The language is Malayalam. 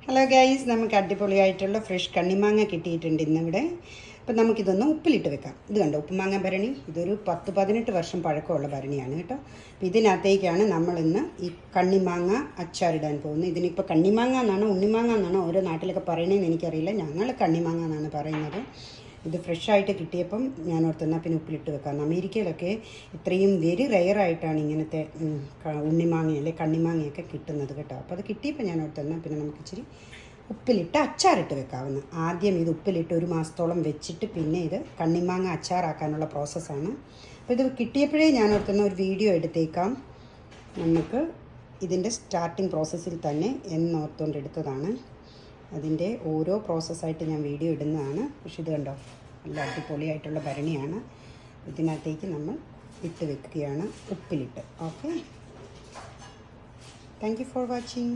ഹലോ ഗൈസ്, നമുക്ക് അടിപൊളിയായിട്ടുള്ള ഫ്രഷ് കണ്ണിമാങ്ങ കിട്ടിയിട്ടുണ്ട് ഇന്നിവിടെ. അപ്പം നമുക്കിതൊന്ന് ഉപ്പിലിട്ട് വെക്കാം. ഇത് കണ്ടോ, ഉപ്പുമാങ്ങ ഭരണി. ഇതൊരു 10-18 വർഷം പഴക്കമുള്ള ഭരണിയാണ് കേട്ടോ. അപ്പോൾ ഇതിനകത്തേക്കാണ് നമ്മളിന്ന് ഈ കണ്ണിമാങ്ങ അച്ചാറിടാൻ പോകുന്നത്. ഇതിനിപ്പോൾ കണ്ണിമാങ്ങ എന്നാണോ ഉണ്ണിമാങ്ങ എന്നാണോ ഓരോ നാട്ടിലൊക്കെ പറയണതെന്ന് എനിക്കറിയില്ല. ഞങ്ങൾ കണ്ണിമാങ്ങ എന്നാണ് പറയുന്നത്. ഇത് ഫ്രഷായിട്ട് കിട്ടിയപ്പം ഞാൻ ഓർത്തുന്നാൽ പിന്നെ ഉപ്പിലിട്ട് വെക്കാം. അമേരിക്കയിലൊക്കെ ഇത്രയും വെരി റെയറായിട്ടാണ് ഇങ്ങനത്തെ ഉണ്ണിമാങ്ങ അല്ലെ കണ്ണിമാങ്ങയൊക്കെ കിട്ടുന്നത് കേട്ടോ. അപ്പോൾ അത് കിട്ടിയപ്പോൾ ഞാൻ ഓർത്തുന്നാൽ പിന്നെ നമുക്ക് ഇച്ചിരി ഉപ്പിലിട്ട് അച്ചാറിട്ട് വെക്കാവുന്ന. ആദ്യം ഇത് ഉപ്പിലിട്ട് 1 മാസത്തോളം വെച്ചിട്ട് പിന്നെ ഇത് കണ്ണിമാങ്ങ അച്ചാറാക്കാനുള്ള പ്രോസസ്സാണ്. അപ്പോൾ ഇത് കിട്ടിയപ്പോഴേ ഞാൻ ഓർത്തുന്ന ഒരു വീഡിയോ എടുത്തേക്കാം. നമുക്ക് ഇതിൻ്റെ സ്റ്റാർട്ടിങ് പ്രോസസ്സിൽ തന്നെ എന്നോർത്തുകൊണ്ട് എടുത്തതാണ്. അതിൻ്റെ ഓരോ പ്രോസസ്സായിട്ട് ഞാൻ വീഡിയോ ഇടുന്നതാണ്. പക്ഷെ ഇത് കണ്ടോ, നല്ല അടിപൊളിയായിട്ടുള്ള ഭരണിയാണ്. ഇതിനകത്തേക്ക് നമ്മൾ ഇട്ട് വെക്കുകയാണ് ഉപ്പിലിട്ട്. Okay, thank you for watching.